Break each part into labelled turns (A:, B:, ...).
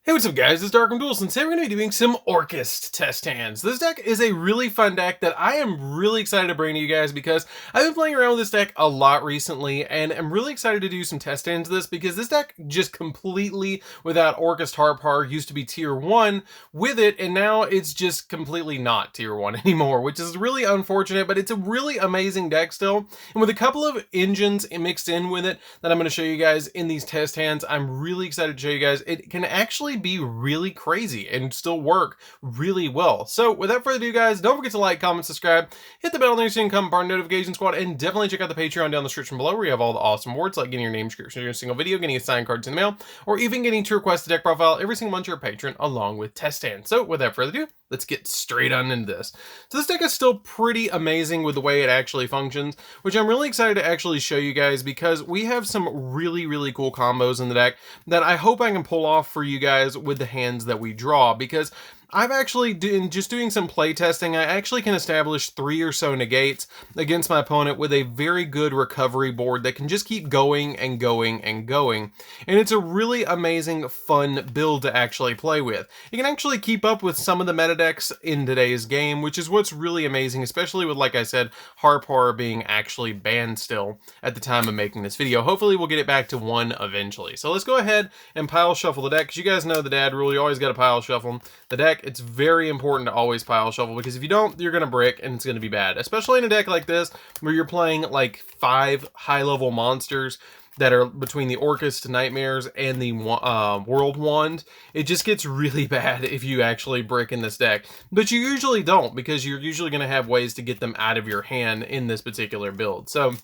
A: Hey, what's up guys, it's DarkArmedDuelist, and today we're going to be doing some Orcust test hands. This deck is a really fun deck that I am really excited to bring to you guys because I've been playing around with this deck a lot recently, and I'm really excited to do some test hands of this because this deck just completely, without Orcust Heart Power, used to be tier 1 with it, and now it's just completely not tier 1 anymore, which is really unfortunate, but it's a really amazing deck still. And with a couple of engines mixed in with it that I'm going to show you guys in these test hands, I'm really excited to show you guys it can actually be really crazy and still work really well. So without further ado guys, don't forget to like, comment, subscribe, hit the bell next to become part of the notification squad, and definitely check out the Patreon down in the description below where you have all the awesome rewards like getting your name description in a single video, getting a signed card in the mail, or even getting to request a deck profile every single month you're a patron along with test hands. So without further ado, let's get straight on into this. So this deck is still pretty amazing with the way it actually functions, which I'm really excited to actually show you guys because we have some really cool combos in the deck that I hope I can pull off for you guys with the hands that we draw, because I've actually, just doing some play testing, I actually can establish 3 or so negates against my opponent with a very good recovery board that can just keep going and going and going. And it's a really amazing, fun build to actually play with. You can actually keep up with some of the meta decks in today's game, which is what's really amazing, especially with, like I said, Heart Power being actually banned still at the time of making this video. Hopefully we'll get it back to 1 eventually. So let's go ahead and pile shuffle the deck, because you guys know the dad rule, you always got to pile shuffle the deck. It's very important to always pile shuffle, because if you don't, you're going to brick and it's going to be bad, especially in a deck like this where you're playing like 5 high-level monsters that are between the Orcust Nightmares and the World Wand. It just gets really bad if you actually brick in this deck, but you usually don't, because you're usually going to have ways to get them out of your hand in this particular build. So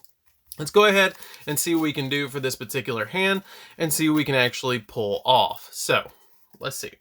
A: let's go ahead and see what we can do for this particular hand and see what we can actually pull off. So let's see.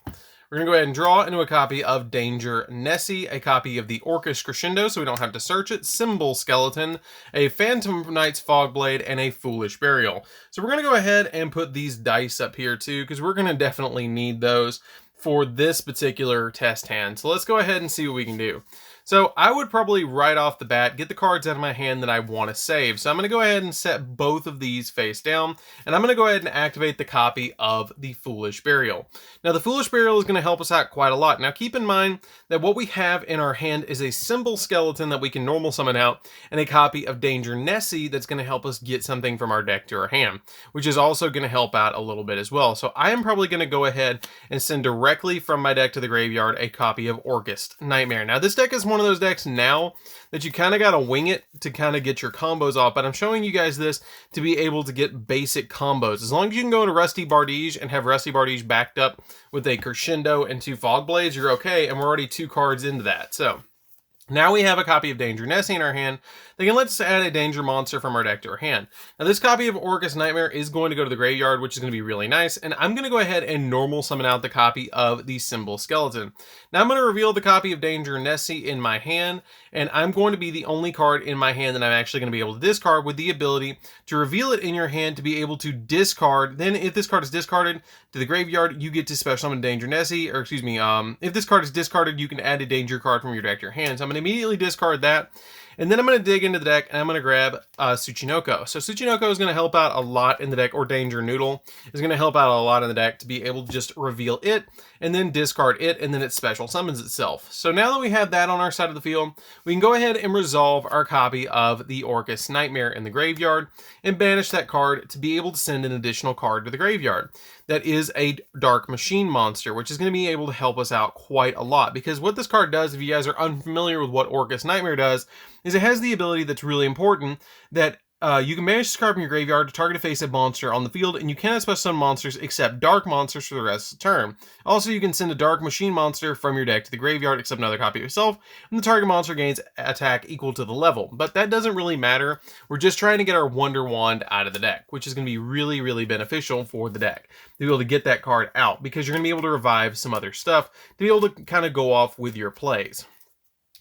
A: We're going to go ahead and draw into a copy of Danger Nessie, a copy of the Orcust Crescendo, so we don't have to search it, Symbol Skeleton, a Phantom Knight's Fogblade, and a Foolish Burial. So we're going to go ahead and put these dice up here too, because we're going to definitely need those for this particular test hand. So let's go ahead and see what we can do. So I would probably right off the bat get the cards out of my hand that I want to save. So I'm going to go ahead and set both of these face down, and I'm going to go ahead and activate the copy of the Foolish Burial. Now the Foolish Burial is going to help us out quite a lot. Now keep in mind that what we have in our hand is a Symbol Skeleton that we can normal summon out, and a copy of Danger Nessie that's going to help us get something from our deck to our hand, which is also going to help out a little bit as well. So I am probably going to go ahead and send directly from my deck to the graveyard a copy of Orcust Nightmare. Now this deck is one of those decks now that you kind of got to wing it to kind of get your combos off, but I'm showing you guys this to be able to get basic combos. As long as you can go into Rusty Bardige and have Rusty Bardige backed up with a Crescendo and 2 Fog Blades, you're okay, and we're already 2 cards into that. So now we have a copy of Danger Nessie in our hand. They can let us add a danger monster from our deck to our hand. Now this copy of Orcust Nightmare is going to go to the graveyard, which is going to be really nice, and I'm going to go ahead and normal summon out the copy of the Symbol Skeleton. Now I'm going to reveal the copy of Danger Nessie in my hand, and I'm going to be the only card in my hand that I'm actually going to be able to discard, with the ability to reveal it in your hand to be able to discard. Then if this card is discarded to the graveyard, you get to special summon Danger Nessie, or excuse me, if this card is discarded, you can add a danger card from your deck to your hand. So I'm going to immediately discard that, and then I'm going to dig into the deck and I'm going to grab Tsuchinoko. So Tsuchinoko is going to help out a lot in the deck, or Danger Noodle is going to help out a lot in the deck to be able to just reveal it and then discard it, and then it special summons itself. So now that we have that on our side of the field, we can go ahead and resolve our copy of the Orcust Nightmare in the graveyard and banish that card to be able to send an additional card to the graveyard. That is a Dark Machine monster, which is going to be able to help us out quite a lot, because what this card does, if you guys are unfamiliar with what Orcust Nightmare does, is it has the ability that's really important that you can banish this card from your graveyard to target a face-up monster on the field, and you cannot special summon monsters except dark monsters for the rest of the turn. Also, you can send a Dark Machine monster from your deck to the graveyard, except another copy of yourself, and the target monster gains attack equal to the level. But that doesn't really matter. We're just trying to get our Wonder Wand out of the deck, which is going to be really beneficial for the deck to be able to get that card out, because you're going to be able to revive some other stuff to be able to kind of go off with your plays.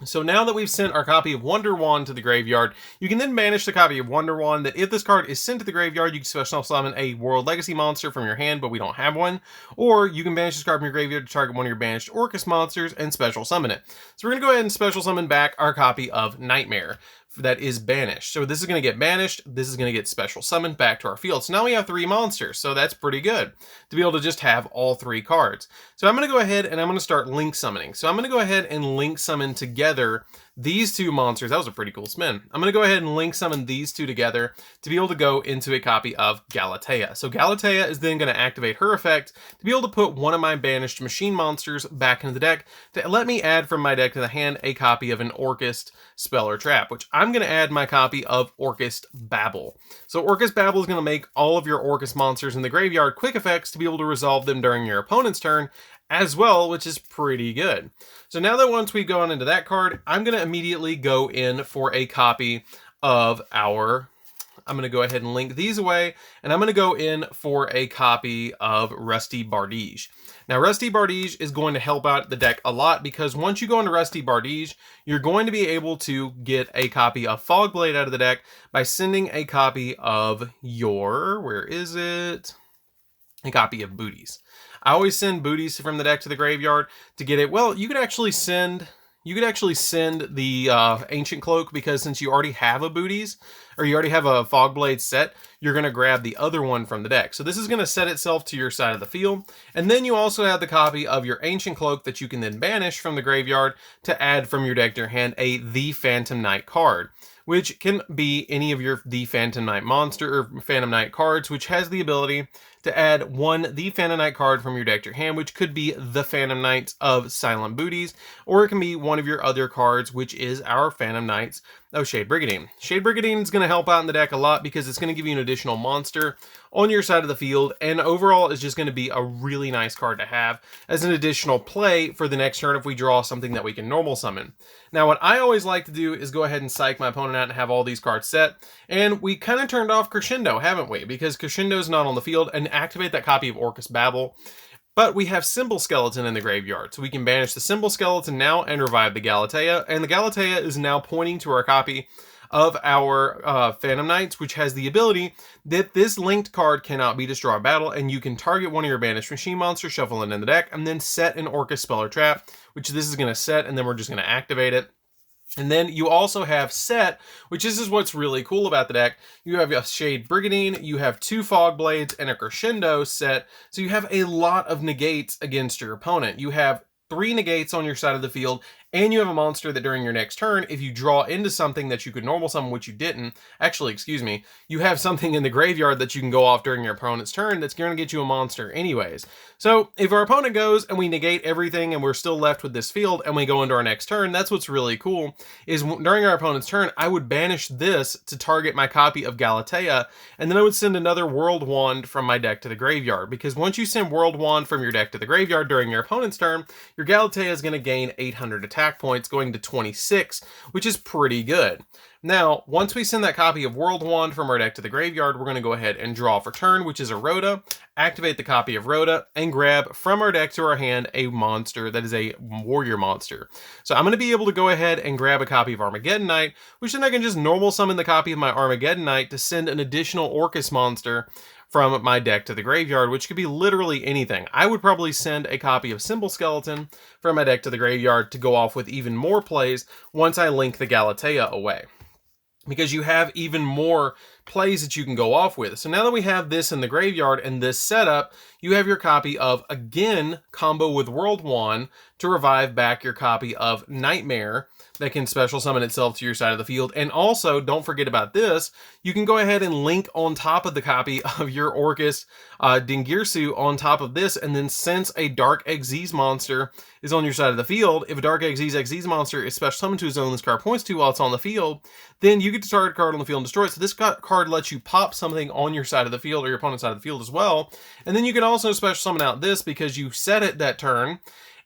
A: So now that we've sent our copy of Wonder Wand to the graveyard, you can then banish the copy of Wonder Wand. That if this card is sent to the graveyard, you can special summon a World Legacy monster from your hand, but we don't have one. Or you can banish this card from your graveyard to target one of your banished Orcust monsters and special summon it. So we're going to go ahead and special summon back our copy of Nightmare. that is banished. So this is going to get banished. This is going to get special summoned back to our field. So now we have 3 monsters. So that's pretty good to be able to just have all 3 cards. So I'm going to go ahead and I'm going to start link summoning. So I'm going to go ahead and link summon together these 2 monsters. That was a pretty cool spin. I'm going to go ahead and link summon these 2 together to be able to go into a copy of Galatea. So Galatea is then going to activate her effect to be able to put one of my banished machine monsters back into the deck to let me add from my deck to the hand a copy of an Orcust spell or trap, which I'm going to add my copy of Orcust Babble. So Orcust Babble is going to make all of your Orcust monsters in the graveyard quick effects to be able to resolve them during your opponent's turn as well, which is pretty good. So now that once we've gone into that card, I'm going to immediately go in for a copy of our... I'm going to go ahead and link these away, and I'm going to go in for a copy of Rusty Bardige. Now, Rusty Bardige is going to help out the deck a lot because once you go into Rusty Bardige, you're going to be able to get a copy of Fogblade out of the deck by sending a copy of your... where is it? A copy of Booties. I always send Booties from the deck to the graveyard to get it. Well, you could actually send the Ancient Cloak, because since you already have a Booties, or you already have a Fogblade set, you're going to grab the other one from the deck. So this is going to set itself to your side of the field. And then you also have the copy of your Ancient Cloak that you can then banish from the graveyard to add from your deck to your hand a The Phantom Knight card, which can be any of your The Phantom Knight monster or Phantom Knight cards, which has the ability to add one The Phantom Knight card from your deck to your hand, which could be the Phantom Knights of Silent Booties, or it can be one of your other cards, which is our Phantom Knights of Shade Brigandine. Shade Brigandine is going to help out in the deck a lot because it's going to give you an additional monster on your side of the field, and overall is just going to be a really nice card to have as an additional play for the next turn if we draw something that we can normal summon. Now, what I always like to do is go ahead and psych my opponent out and have all these cards set, and we kind of turned off Crescendo, haven't we? Because Crescendo is not on the field, and activate that copy of Orcust Babble. But we have Symbol Skeleton in the graveyard, so we can banish the Symbol Skeleton now and revive the Galatea, and the Galatea is now pointing to our copy of our Phantom Knights, which has the ability that this linked card cannot be destroyed by battle, and you can target one of your banished machine monsters, shuffle it in the deck, and then set an Orcust spell or trap, which this is going to set, and then we're just going to activate it. And then you also have set, which this is what's really cool about the deck. You have a Shade Brigandine, you have 2 Fogblades, and a Crescendo set. So you have a lot of negates against your opponent. You have 3 negates on your side of the field, and you have a monster that during your next turn, if you draw into something that you could normal summon, which you didn't, actually, excuse me, you have something in the graveyard that you can go off during your opponent's turn that's going to get you a monster anyways. So if our opponent goes and we negate everything and we're still left with this field and we go into our next turn, that's what's really cool, is during our opponent's turn, I would banish this to target my copy of Galatea, and then I would send another World Wand from my deck to the graveyard, because once you send World Wand from your deck to the graveyard during your opponent's turn, your Galatea is going to gain 800 attack points, going to 26, which is pretty good. Now, once we send that copy of World Wand from our deck to the graveyard, we're going to go ahead and draw for turn, which is a Rhoda, activate the copy of Rhoda, and grab from our deck to our hand a monster that is a warrior monster. So I'm going to be able to go ahead and grab a copy of Armageddon Knight, which then I can just normal summon the copy of my Armageddon Knight to send an additional Orcust monster from my deck to the graveyard, which could be literally anything. I would probably send a copy of Symbol Skeleton from my deck to the graveyard to go off with even more plays once I link the Galatea away, because you have even more plays that you can go off with. So now that we have this in the graveyard and this setup, you have your copy of, again, combo with World Wand to revive back your copy of Nightmare that can special summon itself to your side of the field. And also, don't forget about this, you can go ahead and link on top of the copy of your Orcust Dingirsu on top of this, and then since a Dark Xyz monster is on your side of the field, if a Dark Xyz monster is special summoned to a zone this card points to while it's on the field, then you get to target a card on the field and destroy it. So this card lets you pop something on your side of the field or your opponent's side of the field as well. And then you can also special summon out this because you set it that turn,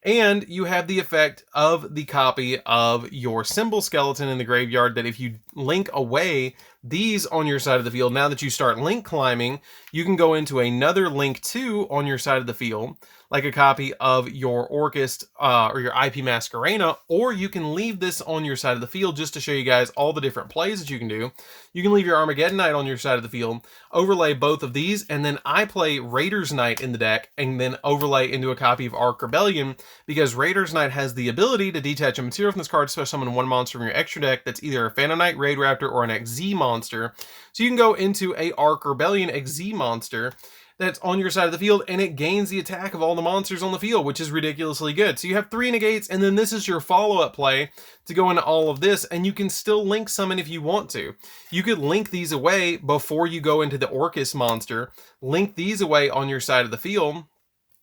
A: and you have the effect of the copy of your Symbol Skeleton in the graveyard that if you link away these on your side of the field. Now that you start link climbing, you can go into another link 2 on your side of the field, like a copy of your Orcust or your IP Masquerena, or you can leave this on your side of the field just to show you guys all the different plays that you can do. You can leave your Armageddon Knight on your side of the field, overlay both of these, and then I play Raiders Knight in the deck, and then overlay into a copy of Arc Rebellion, because Raiders Knight has the ability to detach a material from this card, special summon one monster from your extra deck that's either a Phantom Knight, Raid Raptor, or an XZ monster. So you can go into a Arc Rebellion XZ monster that's on your side of the field, and it gains the attack of all the monsters on the field, which is ridiculously good. So you have 3 negates, and then this is your follow-up play to go into all of this, and you can still link summon if you want to. You could link these away before you go into the Orcust monster, link these away on your side of the field,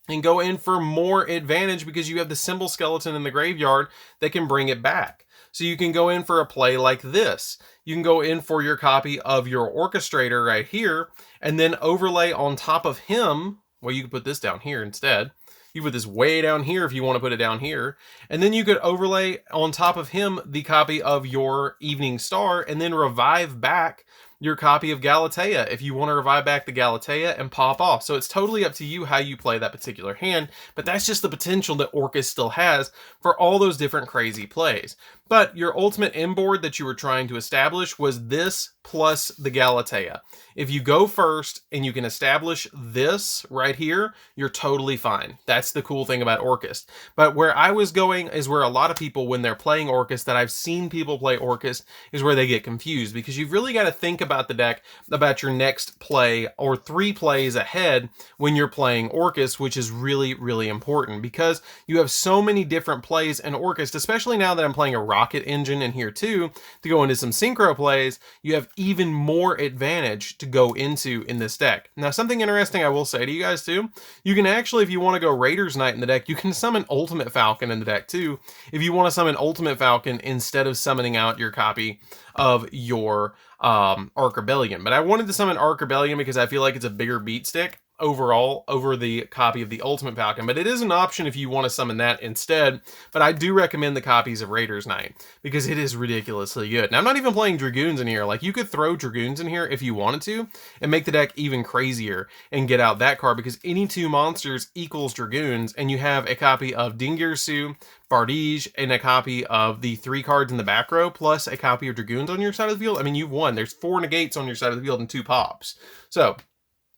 A: and go in for more advantage because you have the symbol skeleton in the graveyard that can bring it back. So you can go in for a play like this. You can go in for your copy of your Orchestrator right here, and then overlay on top of him, well, you could put this down here instead. You put this way down here if you want to put it down here. And then you could overlay on top of him the copy of your Evening Star, and then revive back your copy of Galatea if you want to revive back the Galatea and pop off. So it's totally up to you how you play that particular hand, but that's just the potential that Orcust still has for all those different crazy plays. But your ultimate inboard that you were trying to establish was this plus the Galatea. If you go first and you can establish this right here, you're totally fine. That's the cool thing about Orcust. But where I was going is where a lot of people, when they're playing Orcust, that I've seen people play Orcust, is where they get confused, because you've really got to think about the deck, about your next play or 3 plays ahead when you're playing Orcust, which is really, really important, because you have so many different plays in Orcust, especially now that I'm playing a Rocket Engine in here too, to go into some synchro plays. You have even more advantage to go into in this deck. Now, something interesting I will say to you guys too, you can actually, if you want to go Raiders Knight in the deck, you can summon Ultimate Falcon in the deck too, if you want to summon Ultimate Falcon instead of summoning out your copy of your Arc Rebellion. But I wanted to summon Arc Rebellion because I feel like it's a bigger beat stick overall over the copy of the Ultimate Falcon, but it is an option if you want to summon that instead. But I do recommend the copies of Raiders Knight because it is ridiculously good. Now, I'm not even playing Dragoons in here. Like, you could throw Dragoons in here if you wanted to and make the deck even crazier and get out that card, because any 2 monsters equals Dragoons, and you have a copy of Dingirsu, Bardige, and a copy of the 3 cards in the back row, plus a copy of Dragoons on your side of the field. I mean, you've won. There's 4 negates on your side of the field and 2 pops. So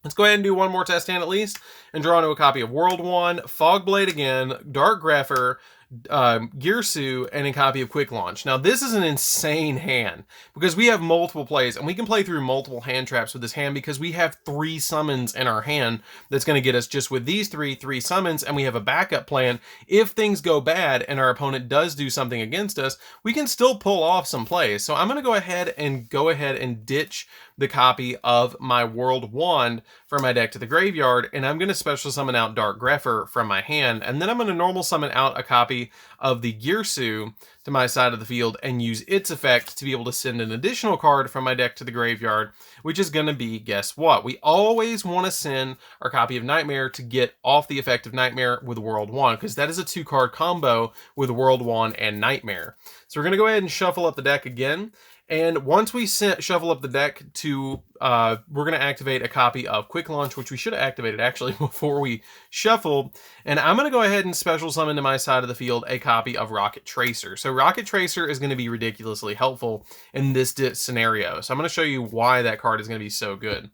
A: let's go ahead and do one more test hand at least, and draw into a copy of World 1, Fogblade again, Dark Grepher, Girsu, and a copy of Quick Launch. Now, this is an insane hand because we have multiple plays, and we can play through multiple hand traps with this hand because we have 3 summons in our hand that's going to get us just with these 3 summons, and we have a backup plan. If things go bad and our opponent does do something against us, we can still pull off some plays. So I'm going to go ahead and ditch the copy of my World Wand from my deck to the graveyard, and I'm going to special summon out Dark Grepher from my hand, and then I'm going to normal summon out a copy of the Girsu to my side of the field and use its effect to be able to send an additional card from my deck to the graveyard, which is going to be, guess what? We always want to send our copy of Nightmare to get off the effect of Nightmare with World Wand, because that is a 2-card combo with World Wand and Nightmare. So we're going to go ahead and shuffle up the deck again. And once we shuffle up the deck to, we're going to activate a copy of Quick Launch, which we should have activated actually before we shuffled. And I'm going to go ahead and special summon to my side of the field a copy of Rocket Tracer. So Rocket Tracer is going to be ridiculously helpful in this scenario. So I'm going to show you why that card is going to be so good.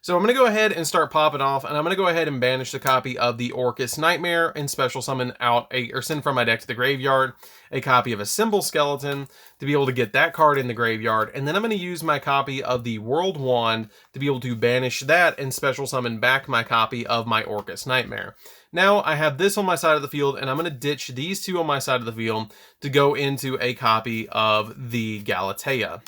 A: So I'm going to go ahead and start popping off, and I'm going to go ahead and banish the copy of the Orcust Nightmare and special summon out or send from my deck to the graveyard a copy of a Symbol Skeleton to be able to get that card in the graveyard. And then I'm going to use my copy of the World Wand to be able to banish that and special summon back my copy of my Orcust Nightmare. Now I have this on my side of the field, and I'm going to ditch these 2 on my side of the field to go into a copy of the Galatea.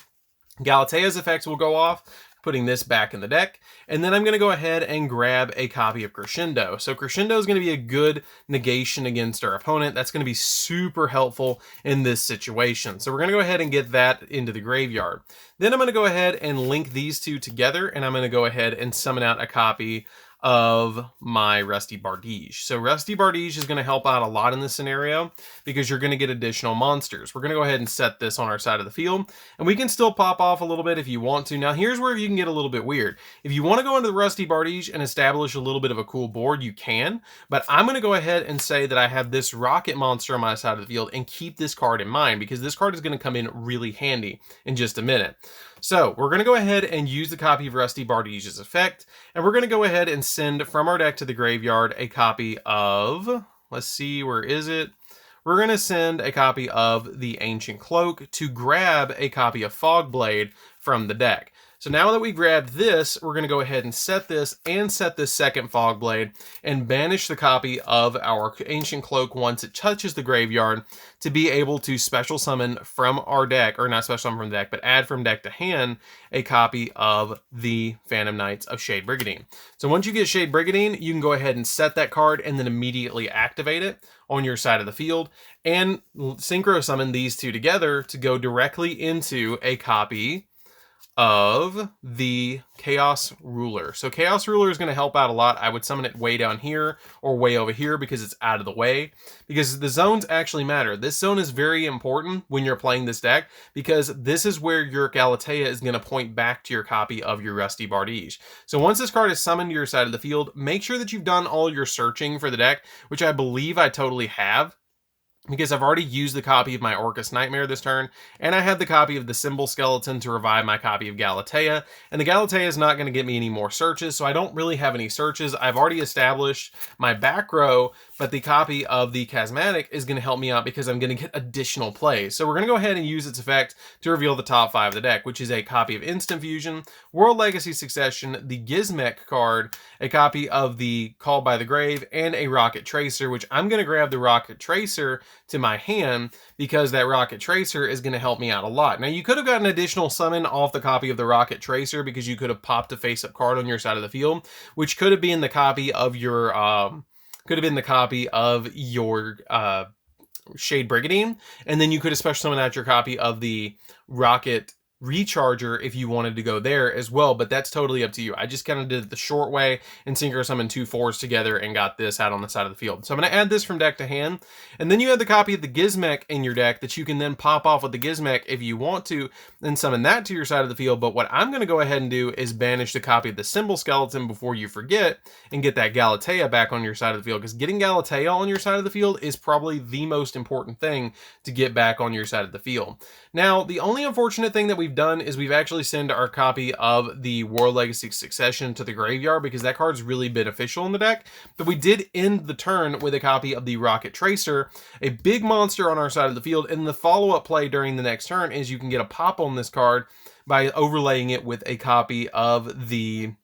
A: Galatea's effects will go off, putting this back in the deck, and then I'm going to go ahead and grab a copy of Crescendo. So Crescendo is going to be a good negation against our opponent. That's going to be super helpful in this situation. So we're going to go ahead and get that into the graveyard. Then I'm going to go ahead and link these 2 together, and I'm going to go ahead and summon out a copy of my Rusty Bardige. So Rusty Bardige is going to help out a lot in this scenario because you're going to get additional monsters. We're going to go ahead and set this on our side of the field, and we can still pop off a little bit if you want to. Now here's where you can get a little bit weird. If you want to go into the Rusty Bardige and establish a little bit of a cool board, you can, but I'm going to go ahead and say that I have this rocket monster on my side of the field and keep this card in mind because this card is going to come in really handy in just a minute. So we're going to go ahead and use the copy of Rusty Bardige's effect, and we're going to go ahead and send from our deck to the graveyard a copy of, let's see, where is it? We're going to send a copy of the Ancient Cloak to grab a copy of Fogblade from the deck. So now that we grabbed this, we're going to go ahead and set this second Fogblade and banish the copy of our Ancient Cloak once it touches the graveyard to be able to special summon from our deck, or not special summon from the deck, but add from deck to hand a copy of the Phantom Knights of Shade Brigandine. So once you get Shade Brigandine, you can go ahead and set that card and then immediately activate it on your side of the field and synchro summon these two together to go directly into a copy of the Chaos Ruler. So Chaos Ruler is going to help out a lot. I would summon it way down here or way over here because it's out of the way, because the zones actually matter. This zone is very important when you're playing this deck because this is where your Galatea is going to point back to your copy of your Rusty Bardige. So once this card is summoned to your side of the field, make sure that you've done all your searching for the deck, which I believe I totally have, because I've already used the copy of my Orcust Nightmare this turn, and I have the copy of the Symbol Skeleton to revive my copy of Galatea, and the Galatea is not going to get me any more searches, so I don't really have any searches. I've already established my back row, but the copy of the Chasmatic is going to help me out because I'm going to get additional plays. So we're going to go ahead and use its effect to reveal the top 5 of the deck, which is a copy of Instant Fusion, World Legacy Succession, the Gizmek card, a copy of the Called by the Grave, and a Rocket Tracer, which I'm going to grab the Rocket Tracer to my hand because that Rocket Tracer is going to help me out a lot. Now you could have gotten an additional summon off the copy of the Rocket Tracer because you could have popped a face-up card on your side of the field, which could have been the copy of your Shade Brigandine, and then you could have special summon out your copy of the Rocket Recharger if you wanted to go there as well, but that's totally up to you. I just kind of did it the short way and synchro summoned 2 4s together and got this out on the side of the field. So I'm going to add this from deck to hand, and then you have the copy of the Gizmek in your deck that you can then pop off with the Gizmek if you want to, and summon that to your side of the field. But what I'm going to go ahead and do is banish the copy of the Symbol Skeleton before you forget and get that Galatea back on your side of the field, because getting Galatea on your side of the field is probably the most important thing to get back on your side of the field. Now, the only unfortunate thing that we've done is we've actually sent our copy of the World Legacy Succession to the graveyard because that card's really beneficial in the deck. But we did end the turn with a copy of the Rocket Tracer, a big monster on our side of the field, and the follow-up play during the next turn is you can get a pop on this card by overlaying it with a copy of the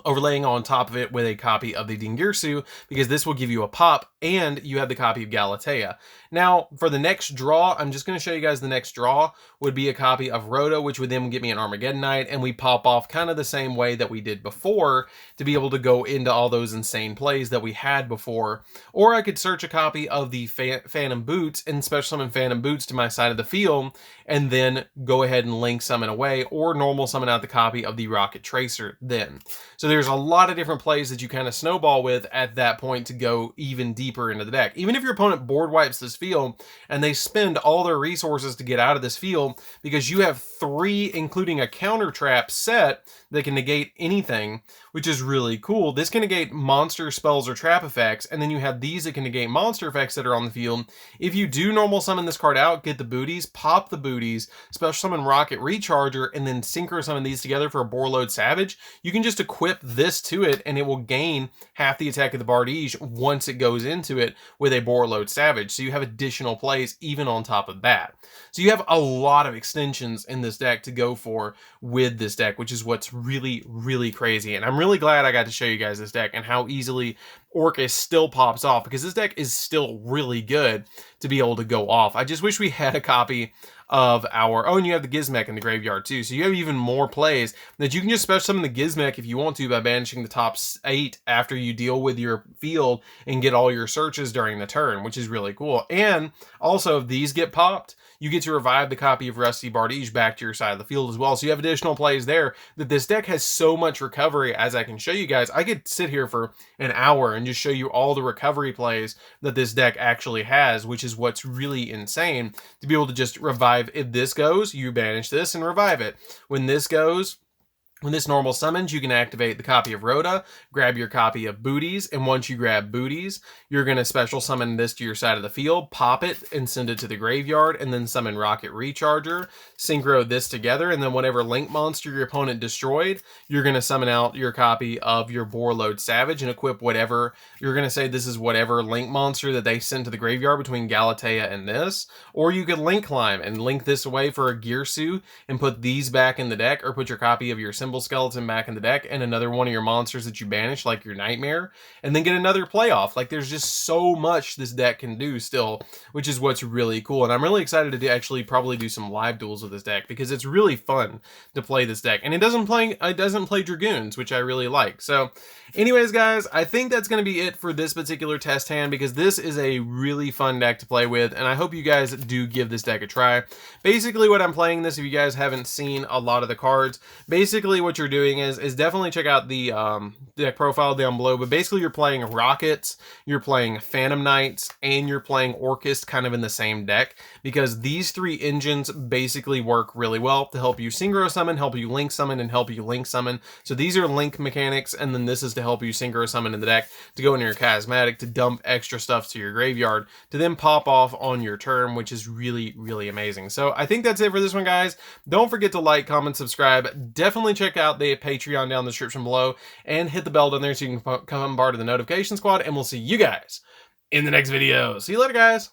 A: overlaying on top of it with a copy of the Dingirsu, because this will give you a pop and you have the copy of Galatea. Now, for the next draw, I'm just going to show you guys the next draw would be a copy of Rhoda, which would then get me an Armageddon Knight, and we pop off kind of the same way that we did before to be able to go into all those insane plays that we had before. Or I could search a copy of the Phantom Boots and special summon Phantom Boots to my side of the field, and then go ahead and link summon away, or normal summon out the copy of the Rocket Tracer then. So there's a lot of different plays that you kind of snowball with at that point to go even deeper into the deck. Even if your opponent board wipes this field and they spend all their resources to get out of this field, because you have 3, including a counter trap set that can negate anything, which is really cool. This can negate monster spells or trap effects, and then you have these that can negate monster effects that are on the field. If you do normal summon this card out, get the booties, pop the booties, special summon Rocket Recharger, and then synchro summon these together for a Boarload Savage, you can just equip this to it and it will gain half the attack of the Bardige once it goes into it with a Boarload Savage. So you have additional plays even on top of that. So you have a lot of extensions in this deck to go for with this deck, which is what's really, really crazy. And I'm really glad I got to show you guys this deck and how easily Orcust still pops off, because this deck is still really good to be able to go off. I just wish we had a copy of our, oh, and you have the Gizmek in the graveyard too, so you have even more plays that you can just special summon the Gizmek if you want to by banishing the top 8 after you deal with your field and get all your searches during the turn, which is really cool. And also, if these get popped, you get to revive the copy of Rusty Bardige back to your side of the field as well. So you have additional plays there. That this deck has so much recovery, as I can show you guys. I could sit here for an hour and just show you all the recovery plays that this deck actually has, which is what's really insane, to be able to just revive. If this goes, you banish this and revive it. When this goes, when this normal summons, you can activate the copy of Rhoda, grab your copy of Booties, and once you grab Booties, you're going to special summon this to your side of the field, pop it, and send it to the graveyard, and then summon Rocket Recharger, synchro this together, and then whatever link monster your opponent destroyed, you're going to summon out your copy of your Borload Savage and equip whatever, you're going to say this is whatever link monster that they sent to the graveyard between Galatea and this, or you could link climb and link this away for a Gearsu and put these back in the deck, or put your copy of your Symbol Skeleton back in the deck and another one of your monsters that you banish, like your Nightmare, and then get another playoff. Like, there's just so much this deck can do still, which is what's really cool. And I'm really excited to actually probably do some live duels with this deck, because it's really fun to play this deck, and it doesn't play Dragoons, which I really like. So anyways, guys, I think that's going to be it for this particular test hand, because this is a really fun deck to play with, and I hope you guys do give this deck a try. Basically, what I'm playing this, if you guys haven't seen a lot of the cards, basically what you're doing is definitely check out the deck profile down below, but basically you're playing Rockets, you're playing Phantom Knights, and you're playing Orcust kind of in the same deck, because these 3 engines basically work really well to help you synchro summon, help you link summon, and help you link summon. So these are link mechanics, and then this is to help you synchro summon in the deck to go into your Charismatic to dump extra stuff to your graveyard to then pop off on your turn, which is really, really amazing. So I think that's it for this one, guys. Don't forget to like, comment, subscribe. Definitely check out the Patreon down in the description below, and hit the bell down there so you can become part of the notification squad, and we'll see you guys in the next video. See you later, guys.